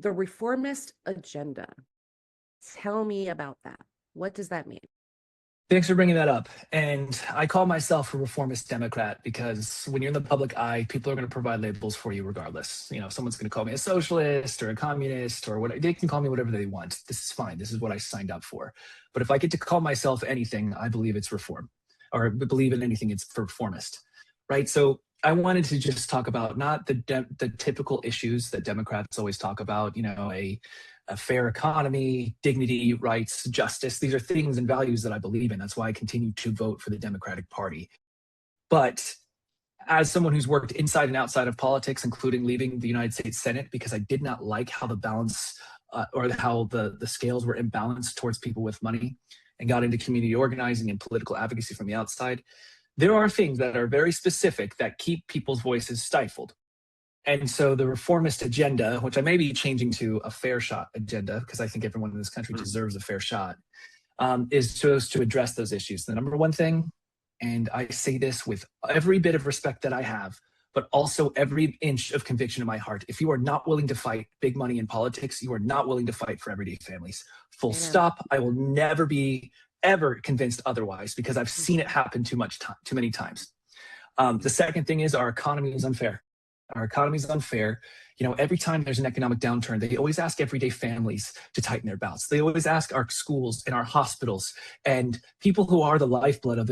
the reformist agenda. Tell me about that. What does that mean? Thanks for bringing that up. And I call myself a reformist Democrat because when you're in the public eye, people are going to provide labels for you regardless. You know, someone's going to call me a socialist or a communist or what, they can call me whatever they want. This is fine. This is what I signed up for. But if I get to call myself anything, I believe it's reform, or believe in anything, it's for reformist, right? So I wanted to just talk about not the typical issues that Democrats always talk about, you know, a fair economy, dignity, rights, justice. These are things and values that I believe in. That's why I continue to vote for the Democratic Party. But as someone who's worked inside and outside of politics, including leaving the United States Senate because I did not like how the balance or how the scales were imbalanced towards people with money, and got into community organizing and political advocacy from the outside, there are things that are very specific that keep people's voices stifled. And so the reformist agenda, which I may be changing to a fair shot agenda, because I think everyone in this country deserves a fair shot, is supposed to address those issues. The number one thing, and I say this with every bit of respect that I have, but also every inch of conviction in my heart, if you are not willing to fight big money in politics, you are not willing to fight for everyday families. Full stop. I will never be ever convinced otherwise because I've seen it happen too many times. The second thing is our economy is unfair. Our economy is unfair. You know, every time there's an economic downturn, they always ask everyday families to tighten their belts. They always ask our schools and our hospitals and people who are the lifeblood of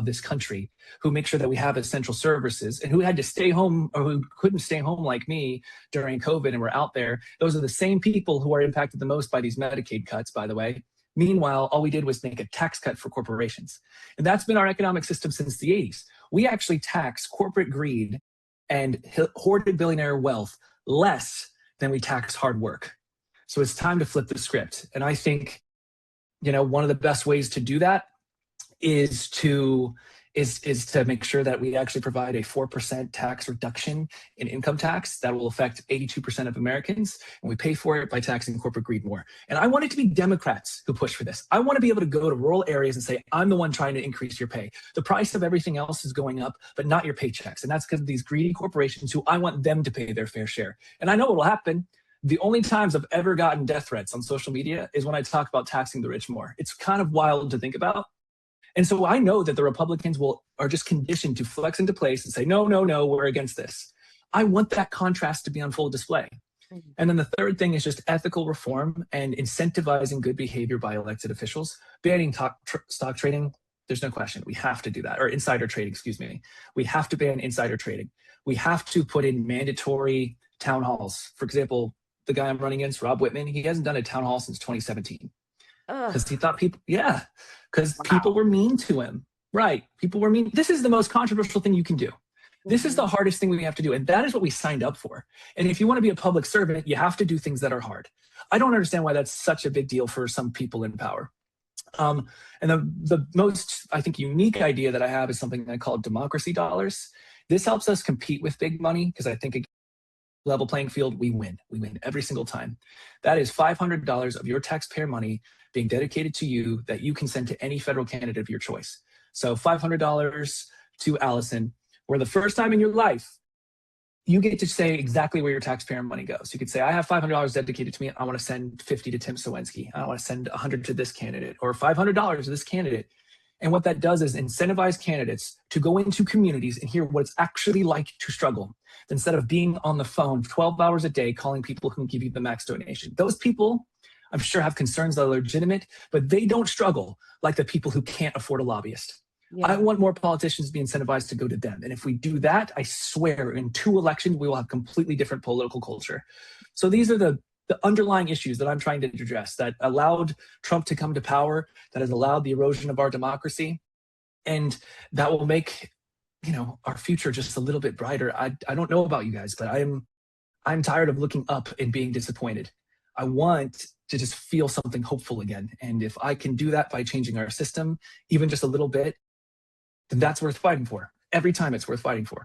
this country, who make sure that we have essential services and who had to stay home or who couldn't stay home like me during COVID and were out there. Those are the same people who are impacted the most by these Medicaid cuts, by the way. Meanwhile, all we did was make a tax cut for corporations. And that's been our economic system since the 80s. We actually tax corporate greed and hoarded billionaire wealth less than we tax hard work. So it's time to flip the script. And I think, you know, one of the best ways to do that is to make sure that we actually provide a 4% tax reduction in income tax that will affect 82% of Americans, and we pay for it by taxing corporate greed more. And I want it to be Democrats who push for this. I want to be able to go to rural areas and say, I'm the one trying to increase your pay. The price of everything else is going up, but not your paychecks. And that's because of these greedy corporations who I want them to pay their fair share. And I know what will happen. The only times I've ever gotten death threats on social media is when I talk about taxing the rich more. It's kind of wild to think about. And so I know that the Republicans are just conditioned to flex into place and say, no, no, no, we're against this. I want that contrast to be on full display. And then the third thing is just ethical reform and incentivizing good behavior by elected officials. Banning stock trading, there's no question. We have to do that. Or insider trading, excuse me. We have to ban insider trading. We have to put in mandatory town halls. For example, the guy I'm running against, Rob Whitman, he hasn't done a town hall since 2017. Because he thought people were mean to him. Right. People were mean. This is the most controversial thing you can do. This is the hardest thing we have to do. And that is what we signed up for. And if you want to be a public servant, you have to do things that are hard. I don't understand why that's such a big deal for some people in power. And the most, I think, unique idea that I have is something I call democracy dollars. This helps us compete with big money because I think level playing field, we win. We win every single time. That is $500 of your taxpayer money being dedicated to you that you can send to any federal candidate of your choice. So $500 to Allison, where the first time in your life, you get to say exactly where your taxpayer money goes. You could say, I have $500 dedicated to me. I want to send 50 to Tim Sawinski. I want to send 100 to this candidate or $500 to this candidate. And what that does is incentivize candidates to go into communities and hear what it's actually like to struggle, instead of being on the phone 12 hours a day calling people who can give you the max donation. Those people, I'm sure, have concerns that are legitimate, but they don't struggle like the people who can't afford a lobbyist. Yeah. I want more politicians to be incentivized to go to them. And if we do that, I swear in 2 elections, we will have completely different political culture. So these are the underlying issues that I'm trying to address that allowed Trump to come to power, that has allowed the erosion of our democracy, and that will make, you know, our future just a little bit brighter. I don't know about you guys, but I'm tired of looking up and being disappointed. I want to just feel something hopeful again. And if I can do that by changing our system, even just a little bit, then that's worth fighting for. Every time it's worth fighting for.